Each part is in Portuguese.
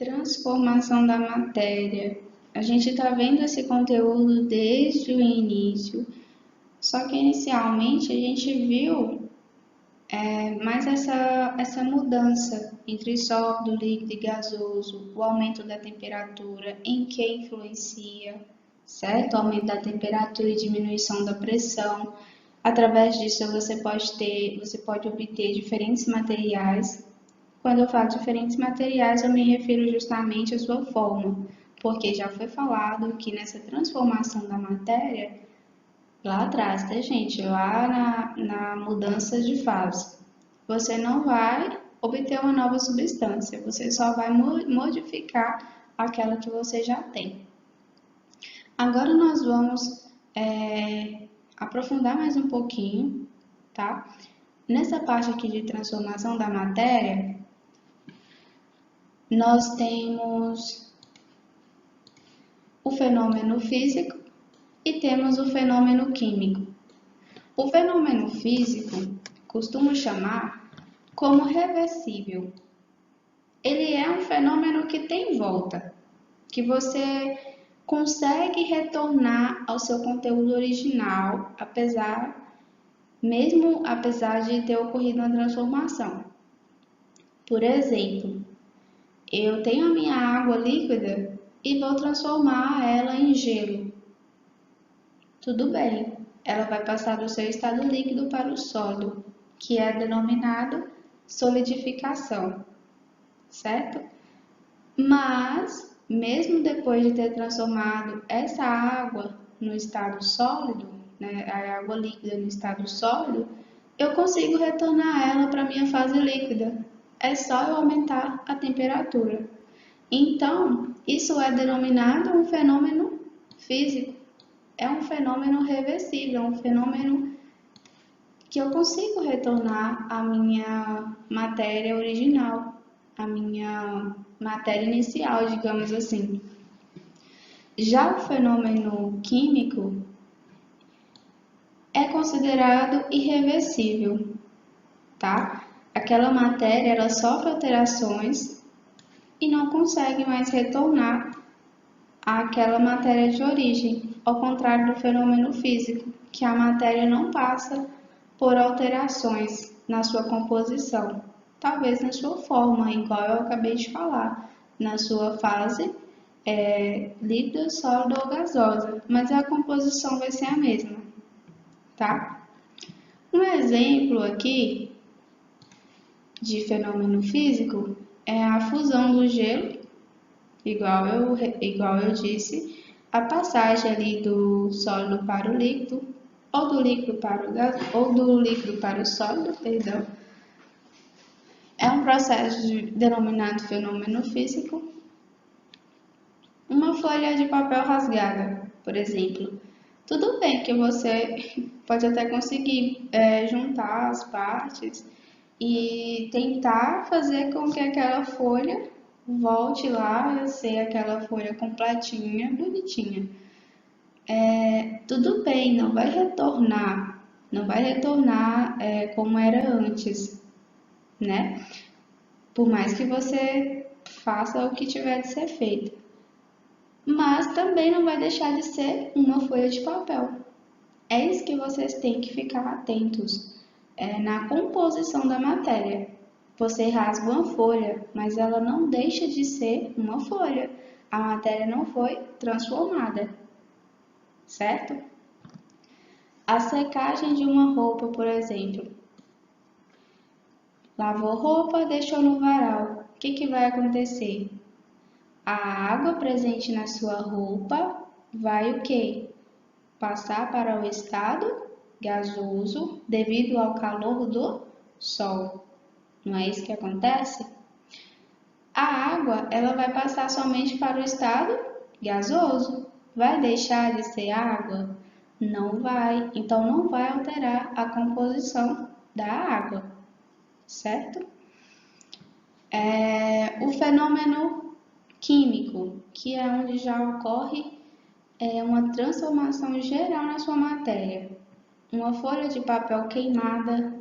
Transformação da matéria. A gente está vendo esse conteúdo desde o início, só que inicialmente a gente viu mais essa mudança entre sólido, líquido e gasoso, o aumento da temperatura, em que influencia, certo? O aumento da temperatura e diminuição da pressão. Através disso você pode obter diferentes materiais. Quando eu falo diferentes materiais, eu me refiro justamente à sua forma, porque já foi falado que nessa transformação da matéria, lá atrás, tá, gente? Lá na mudança de fase, você não vai obter uma nova substância, você só vai modificar aquela que você já tem. Agora nós vamos aprofundar mais um pouquinho, tá? Nessa parte aqui de transformação da matéria, nós temos o fenômeno físico e temos o fenômeno químico. O fenômeno físico costumo chamar como reversível. Ele é um fenômeno que tem volta, que você consegue retornar ao seu conteúdo original, mesmo apesar de ter ocorrido uma transformação. Por exemplo, eu tenho a minha água líquida e vou transformar ela em gelo. Tudo bem, ela vai passar do seu estado líquido para o sólido, que é denominado solidificação, certo? Mas, mesmo depois de ter transformado essa água no estado sólido, né, a água líquida no estado sólido, eu consigo retornar ela para a minha fase líquida. É só eu aumentar a temperatura. Então, isso é denominado um fenômeno físico. É um fenômeno reversível, é um fenômeno que eu consigo retornar à minha matéria original, à minha matéria inicial, digamos assim. Já o fenômeno químico é considerado irreversível, tá? Aquela matéria ela sofre alterações e não consegue mais retornar àquela matéria de origem, ao contrário do fenômeno físico, que a matéria não passa por alterações na sua composição, talvez na sua forma, igual eu acabei de falar, na sua fase líquida, sólida ou gasosa, mas a composição vai ser a mesma, tá? Um exemplo aqui de fenômeno físico é a fusão do gelo, igual eu disse, a passagem ali do sólido para o líquido, ou do líquido para o gás, ou do líquido para o sólido, perdão. É um processo denominado fenômeno físico. Uma folha de papel rasgada, por exemplo. Tudo bem que você pode até conseguir juntar as partes e tentar fazer com que aquela folha volte lá a ser aquela folha completinha, bonitinha. Tudo bem, não vai retornar como era antes, né? Por mais que você faça o que tiver de ser feito. Mas também não vai deixar de ser uma folha de papel. É isso que vocês têm que ficar atentos na composição da matéria. Você rasga uma folha, mas ela não deixa de ser uma folha. A matéria não foi transformada, certo? A secagem de uma roupa, por exemplo. Lavou roupa, deixou no varal. O que vai acontecer? A água presente na sua roupa vai o quê? Passar para o estado gasoso devido ao calor do sol. Não é isso que acontece? A água, ela vai passar somente para o estado gasoso. Vai deixar de ser água? Não vai. Então, não vai alterar a composição da água, certo? O fenômeno químico, que é onde já ocorre uma transformação geral na sua matéria. Uma folha de papel queimada,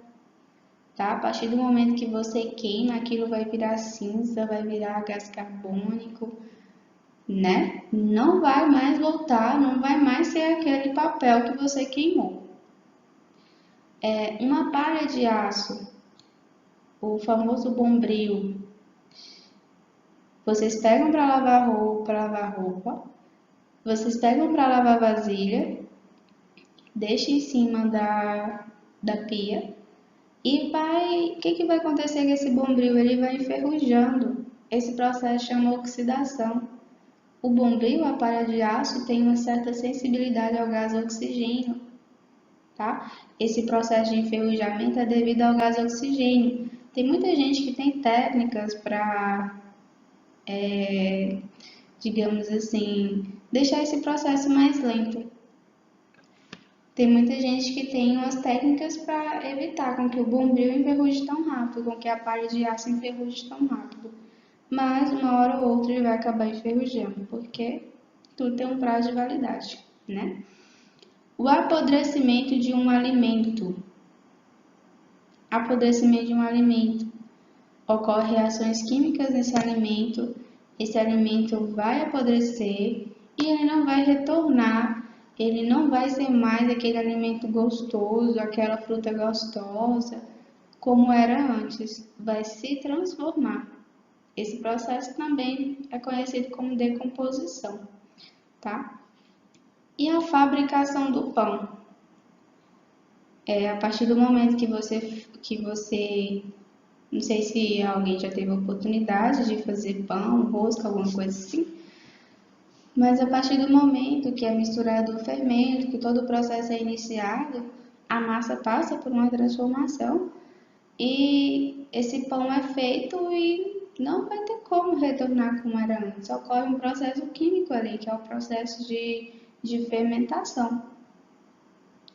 tá? A partir do momento que você queima, aquilo vai virar cinza, vai virar gás carbônico, né? Não vai mais voltar, não vai mais ser aquele papel que você queimou. Uma palha de aço, o famoso bombril, vocês pegam para lavar roupa, vocês pegam para lavar vasilha, deixa em cima da pia e o que vai acontecer com esse bombril? Ele vai enferrujando. Esse processo chama oxidação. O bombril, a palha de aço, tem uma certa sensibilidade ao gás oxigênio, tá? Esse processo de enferrujamento é devido ao gás oxigênio. Tem muita gente que tem técnicas para, digamos assim, deixar esse processo mais lento. Tem muita gente que tem umas técnicas para evitar com que o bombril enferruje tão rápido, com que a palha de aço enferruje tão rápido. Mas uma hora ou outra ele vai acabar enferrujando, porque tudo tem um prazo de validade, né? O apodrecimento de um alimento. Apodrecimento de um alimento. Ocorrem reações químicas nesse alimento vai apodrecer e ele não vai retornar, ele não vai ser mais aquele alimento gostoso, aquela fruta gostosa, como era antes, vai se transformar. Esse processo também é conhecido como decomposição, tá? E a fabricação do pão? A partir do momento que você, não sei se alguém já teve a oportunidade de fazer pão, rosca, alguma coisa assim, mas a partir do momento que é misturado o fermento, que todo o processo é iniciado, a massa passa por uma transformação e esse pão é feito e não vai ter como retornar como era antes. Ocorre um processo químico ali, que é o processo de fermentação,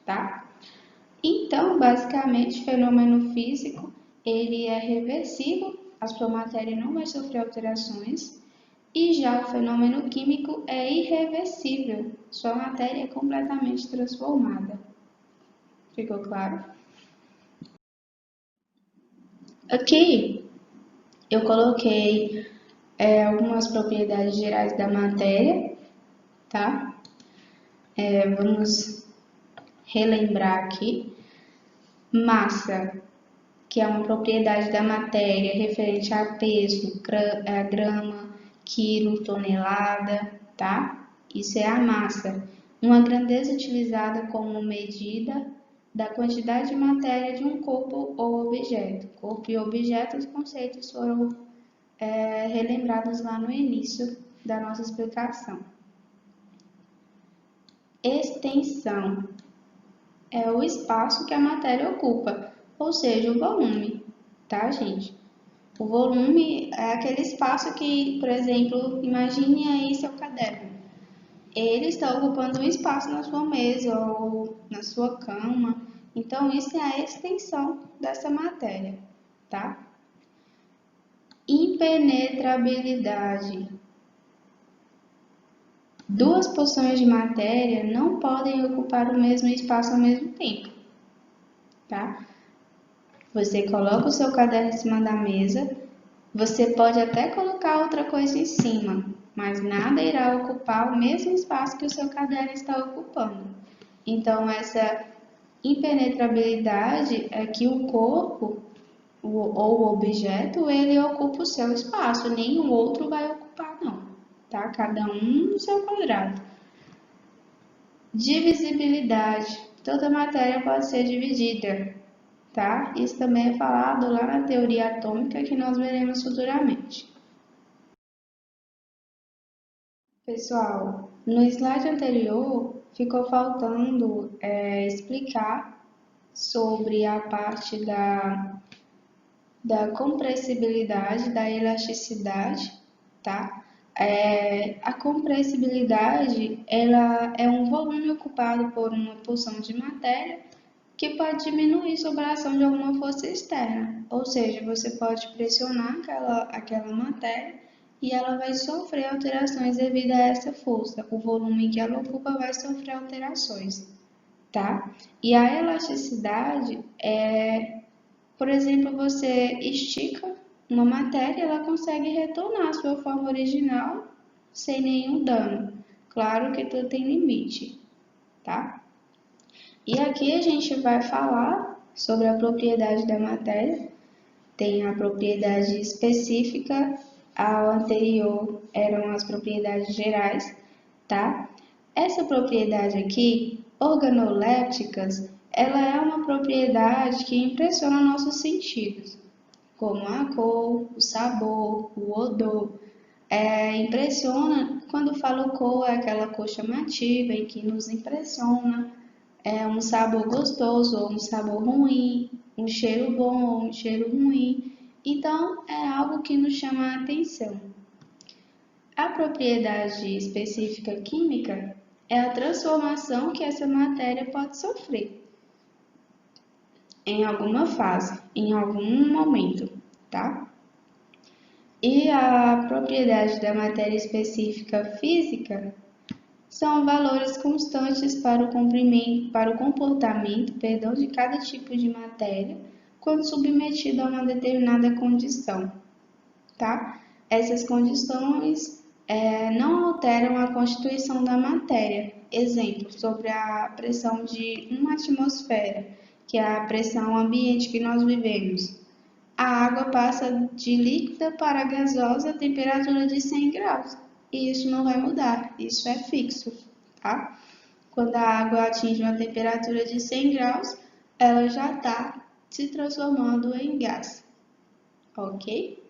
tá? Então, basicamente, o fenômeno físico, ele é reversível, a sua matéria não vai sofrer alterações, e já o fenômeno químico é irreversível, sua matéria é completamente transformada. Ficou claro? Aqui eu coloquei algumas propriedades gerais da matéria, tá? Vamos relembrar aqui. Massa, que é uma propriedade da matéria referente a peso, grama, quilo, tonelada, tá? Isso é a massa. Uma grandeza utilizada como medida da quantidade de matéria de um corpo ou objeto. Corpo e objeto, os conceitos foram relembrados lá no início da nossa explicação. Extensão é o espaço que a matéria ocupa, ou seja, o volume, tá, gente? O volume é aquele espaço que, por exemplo, imagine aí seu caderno. Ele está ocupando um espaço na sua mesa ou na sua cama. Então, isso é a extensão dessa matéria, tá? Impenetrabilidade. Duas porções de matéria não podem ocupar o mesmo espaço ao mesmo tempo, tá? Você coloca o seu caderno em cima da mesa, você pode até colocar outra coisa em cima, mas nada irá ocupar o mesmo espaço que o seu caderno está ocupando. Então, essa impenetrabilidade é que o corpo ou o objeto, ele ocupa o seu espaço, nenhum outro vai ocupar não, tá? Cada um no seu quadrado. Divisibilidade. Toda matéria pode ser dividida, tá? Isso também é falado lá na teoria atômica que nós veremos futuramente. Pessoal, no slide anterior ficou faltando explicar sobre a parte da compressibilidade, da elasticidade, tá? A compressibilidade, ela é um volume ocupado por uma porção de matéria que pode diminuir sob a ação de alguma força externa. Ou seja, você pode pressionar aquela matéria e ela vai sofrer alterações devido a essa força. O volume que ela ocupa vai sofrer alterações, tá? E a elasticidade é Por exemplo, você estica uma matéria, ela consegue retornar à sua forma original sem nenhum dano. Claro que tudo tem limite, tá? E aqui a gente vai falar sobre a propriedade da matéria. Tem a propriedade específica, ao anterior eram as propriedades gerais, tá? Essa propriedade aqui, organolépticas, ela é uma propriedade que impressiona nossos sentidos, como a cor, o sabor, o odor. Impressiona, quando falo cor, é aquela cor chamativa em que nos impressiona, é um sabor gostoso ou um sabor ruim, um cheiro bom ou um cheiro ruim. Então, é algo que nos chama a atenção. A propriedade específica química é a transformação que essa matéria pode sofrer em alguma fase, em algum momento, tá? E a propriedade da matéria específica física são valores constantes para o comportamento, de cada tipo de matéria quando submetido a uma determinada condição, tá? Essas condições não alteram a constituição da matéria. Exemplo, sobre a pressão de uma atmosfera, que é a pressão ambiente que nós vivemos. A água passa de líquida para gasosa a temperatura de 100 graus. E isso não vai mudar, isso é fixo, tá? Quando a água atinge uma temperatura de 100 graus, ela já está se transformando em gás, ok?